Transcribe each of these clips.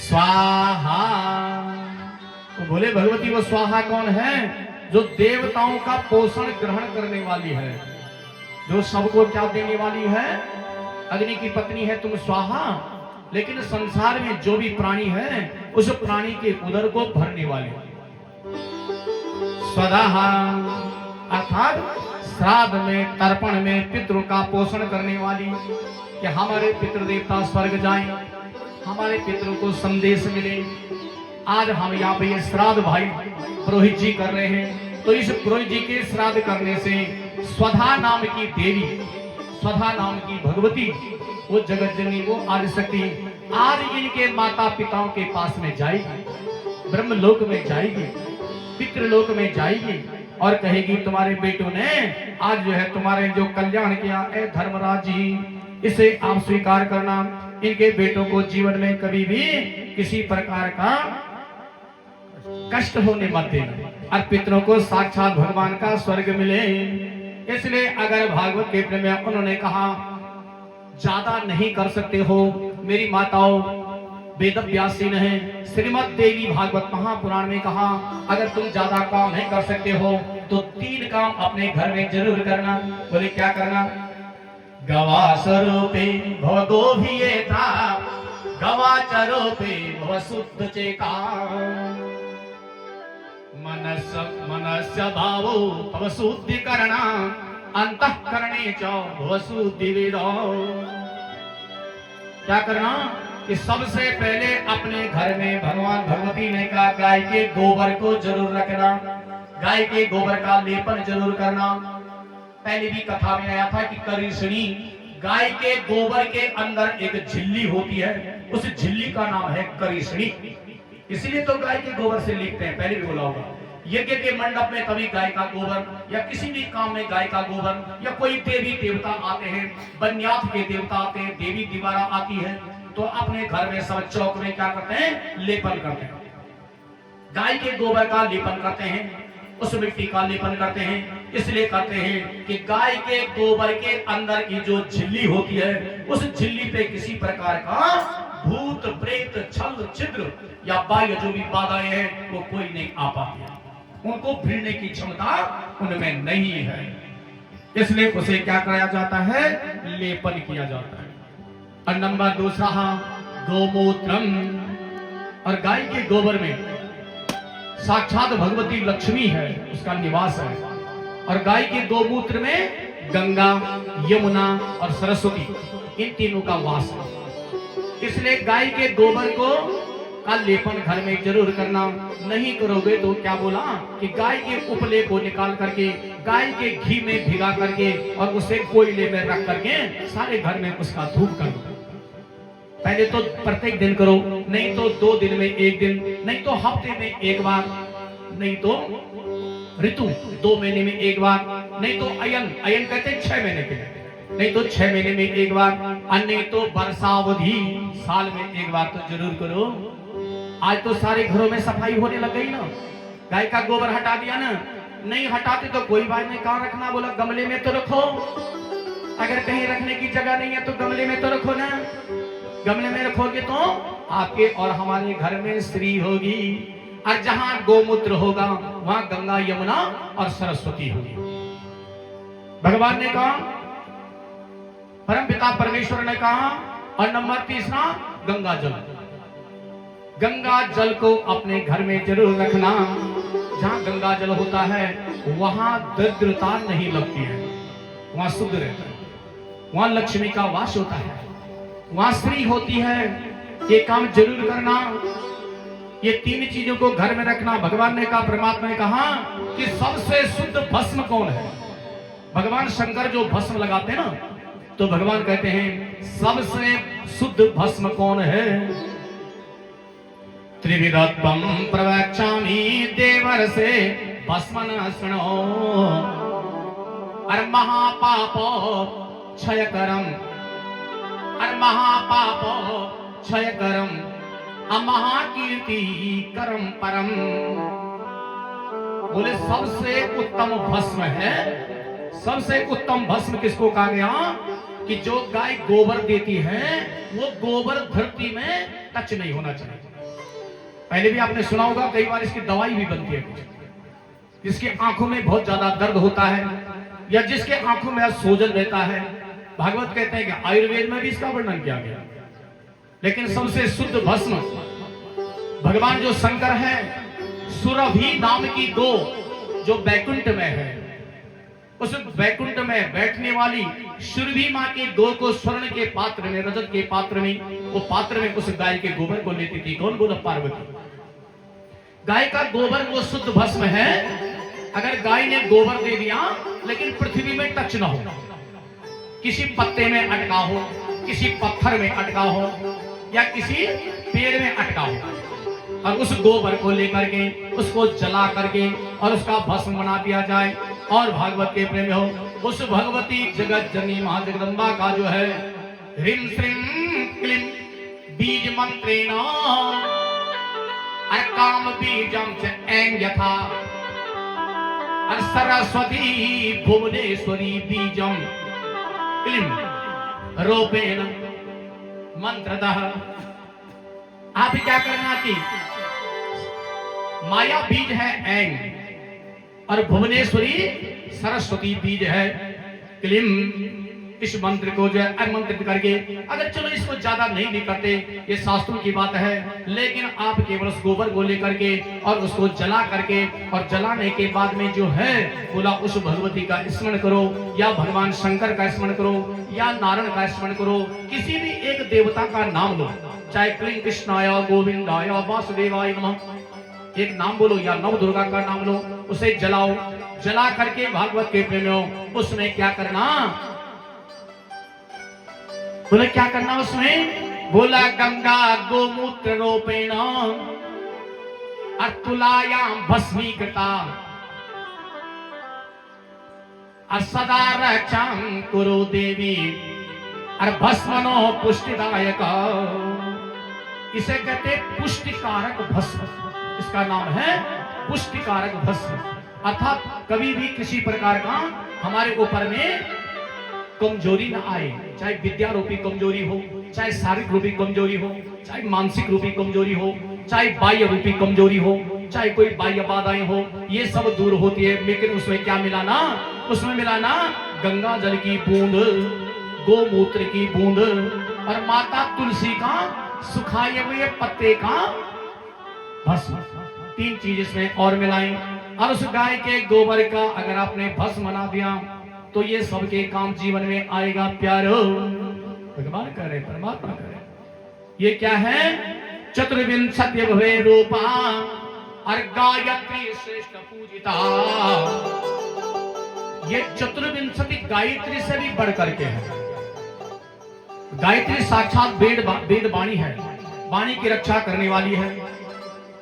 स्वाहा। तो बोले भगवती वो स्वाहा कौन है? जो देवताओं का पोषण ग्रहण करने वाली है, जो सबको क्या देने वाली है? अग्नि की पत्नी है तुम स्वाहा। लेकिन संसार में जो भी प्राणी है उस प्राणी के उदर को भरने वाली स्वदाहा, अर्थात श्राद्ध में तर्पण में पितरों का पोषण करने वाली, कि हमारे पितृ देवता स्वर्ग जाएं, हमारे पितरों को संदेश मिले। आज हम यहाँ पे ये श्राद्ध भाई पुरोहित जी कर रहे हैं, तो इस पुरोहित जी के श्राद्ध करने से स्वधा नाम की देवी, स्वधा नाम की भगवती, वो जगत जननी, वो आदिशक्ति आज इनके माता पिताओं के पास में जाएगी, ब्रह्मलोक में जाएगी, पितृलोक में जाएगी और कहेगी तुम्हारे बेटों ने आज जो है तुम्हारे जो कल्याण किया है धर्मराज जी, इसे आप स्वीकार करना। इनके बेटों को जीवन में कभी भी किसी प्रकार का कष्ट होने मत देना और पितरों को साक्षात भगवान का स्वर्ग मिले। इसलिए अगर भागवत के प्रेम में उन्होंने कहा ज्यादा नहीं कर सकते हो, मेरी माताओं वेद व्यासीन है, श्रीमद् देवी भागवत महापुराण में कहा अगर तुम ज्यादा काम नहीं कर सकते हो तो 3 काम अपने घर में जरूर करना। बोले क्या करना? गवा स्वरूपे भव गोभियेता, गवा चरोपे भव शुद्ध चेता, मनस्य भावो भव शुद्धिकरणा, अंतःकरणे च भव शुद्धिविदो। क्या करना? कि सबसे पहले अपने घर में भगवान भगवती ने कहा गाय के गोबर को जरूर रखना, गाय के गोबर का लेपन जरूर करना। पहले भी कथा में आया था कि करीषणी, गाय के गोबर के अंदर एक झिल्ली होती है, उस झिल्ली का नाम है करीषणी, इसलिए तो गाय के गोबर से लिखते हैं। पहले भी बोला होगा यज्ञ के मंडप में कभी गाय का गोबर, या किसी भी काम में गाय का गोबर, या कोई देवी देवता आते हैं, बन्याथ के देवता आते हैं, देवी दीवारा आती है, तो अपने घर में सब चौक में क्या करते हैं? लेपन करते हैं, गाय के गोबर का लेपन करते हैं, उस मिट्टी का लेपन करते हैं। इसलिए करते हैं कि गाय के गोबर के अंदर की जो झिल्ली होती है, उस झिल्ली पे किसी प्रकार का भूत प्रेत छल छिद्र या बाह्य जो भी बाधाएं हैं वो कोई नहीं आ पाती, उनको भिड़ने की क्षमता उनमें नहीं है। इसलिए उसे क्या कराया जाता है? लेपन किया जाता है। और नंबर दूसरा गोमूत्रम, और गाय के गोबर में साक्षात भगवती लक्ष्मी है, उसका निवास है, और गाय के गोमूत्र में गंगा, यमुना और सरस्वती, इन तीनों का वास है। इसलिए गाय के गोबर को का लेपन घर में जरूर करना। नहीं करोगे तो क्या बोला कि गाय के उपले को निकाल करके गाय के घी में भिगा करके और उसे कोयले में रख करके सारे घर में उसका धूप कर दो। पहले तो प्रत्येक दिन करो, नहीं तो 2 दिन में 1 दिन, नहीं तो हफ्ते में 1 बार, नहीं तो ऋतु 2 महीने में 1 बार, नहीं तो अयन कहते हैं 6 महीने के लिए, नहीं तो 6 महीने में 1 बार, और नहीं तो वर्षावधि साल में 1 बार तो जरूर करो। आज तो सारे घरों में सफाई होने लग गई ना, गाय का गोबर हटा दिया ना, नहीं हटाते तो कोई बात नहीं, कहाँ रखना? बोला गमले में तो रखो, अगर कहीं रखने की जगह नहीं है तो गमले में तो रखो ना। गमले में रखोगे तो आपके और हमारे घर में श्री होगी, और जहां गोमूत्र होगा वहां गंगा, यमुना और सरस्वती होगी। भगवान ने कहा, परमपिता परमेश्वर ने कहा। और नंबर तीसरा गंगा जल, गंगा जल को अपने घर में जरूर रखना। जहां गंगा जल होता है वहां दरिद्रता नहीं लगती है, वहां शुद्ध रहता है, वहां लक्ष्मी का वास होता है, वहां स्त्री होती है। ये काम जरूर करना, ये 3 चीजों को घर में रखना। भगवान ने कहा, परमात्मा ने कहा कि सबसे शुद्ध भस्म कौन है? भगवान शंकर जो भस्म लगाते हैं ना, तो भगवान कहते हैं सबसे शुद्ध भस्म कौन है? त्रिविधत्वं प्रवक्ष्यामि देवर से भस्म न शृणो, अर महापापो क्षयकरम, अर महापापो क्षयकरम, अमहाकीर्ति करम परम। बोले सबसे उत्तम भस्म है, सबसे उत्तम भस्म किसको कहा गया? कि जो गाय गोबर देती है वो गोबर धरती में टच नहीं होना चाहिए। पहले भी आपने सुना होगा, कई बार इसकी दवाई भी बनती है कुछ, जिसकी आंखों में बहुत ज्यादा दर्द होता है या जिसके आंखों में सोजन रहता है। भागवत कहते हैं कि आयुर्वेद में भी इसका वर्णन किया गया। लेकिन सबसे शुद्ध भस्म भगवान जो शंकर है, सुरभि नाम की गो जो बैकुंठ में है, उस बैकुंठ में बैठने वाली सुरभि मां के गो को स्वर्ण के पात्र में, रजत के पात्र में, वो पात्र में उस गाय के गोबर को लेती थी। कौन? बोला? पार्वती। गाय का गोबर वो शुद्ध भस्म है। अगर गाय ने गोबर दे दिया लेकिन पृथ्वी में टच ना हो, किसी पत्ते में अटका हो, किसी पत्थर में अटका हो या किसी पेड़ में अटका हो, और उस गोबर को लेकर के उसको जला करके और उसका भस्म बना दिया जाए और भागवत के प्रेम हो, उस भगवती जगत जननी महाजगदम्बा का जो है ह्रीं श्रीं क्लीं बीज मंत्रेण काम बीजम च ऐं यथा सरस्वती भुवनेश्वरी बीजम क्लीं रूपेण मंत्रतः। आप क्या करना कि माया बीज है ऐं और भुवनेश्वरी सरस्वती बीज है क्लीं। इस मंत्र को जो है अमंत्रित करके, अगर चलो इसको ज्यादा नहीं भी करते, ये शास्त्रों की बात है, लेकिन आप केवल उस गोबर को लेकर के और उसको जला करके और जलाने के बाद में जो है बोला उस भगवती का स्मरण करो या भगवान शंकर का स्मरण करो या नारायण का स्मरण करो, किसी भी एक देवता का नाम लो, चाहे क्लीं कृष्णाय गोविंदाय वासुदेवाय नमः एक नाम बोलो या नव दुर्गा का नाम लो, उसे जलाओ। जला करके भागवत के प्रेमियों उसमें क्या करना, बोले क्या करना उसमें, बोला गंगा गोमूत्र रूपेण तुलायाम भस्मीकृता सदा रक्षां कुरु देवी भस्मनो पुष्टिदायक। इसे कहते पुष्टिकारक भस्म, इसका नाम है पुष्टिकारक भस्म। अर्थात कभी भी किसी प्रकार का हमारे ऊपर में कमजोरी न आए, चाहे विद्या रूपी कमजोरी हो, चाहे शारीरिक रूपी कमजोरी हो, चाहे मानसिक रूपी कमजोरी हो, चाहे बाह्य रूपी कमजोरी हो, चाहे कोई बाह्य बाधाएं हो, ये सब दूर होती है। लेकिन उसमें क्या मिलाना, उसमें मिलाना गंगा जल की बूंद, गोमूत्र की बूंद और माता तुलसी का सुखाए हुए पत्ते का भस्म, तीन चीज इसमें और मिलाएं और उस गाय के गोबर का अगर आपने भस्म बना दिया तो ये सबके काम जीवन में आएगा। प्यारो भगवान करे, परमात्मा करे। ये क्या है, चतुर्विंशति भवे रूपा और गायत्री श्रेष्ठ पूजिता। ये चतुर्विंशति गायत्री से भी बढ़ करके है। गायत्री साक्षात वेद वाणी है, वाणी की रक्षा करने वाली है।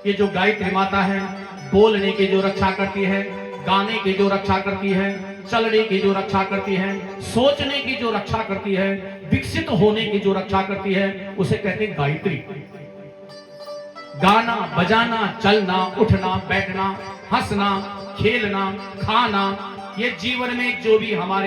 ये जो गायत्री माता है, बोलने की जो रक्षा करती है, गाने की जो रक्षा करती है, चलने की जो रक्षा करती है, सोचने की जो रक्षा करती है, विकसित होने की जो रक्षा करती है, उसे कहते हैं गायत्री। गाना बजाना, चलना उठना बैठना, हंसना खेलना खाना, ये जीवन में जो भी हमारे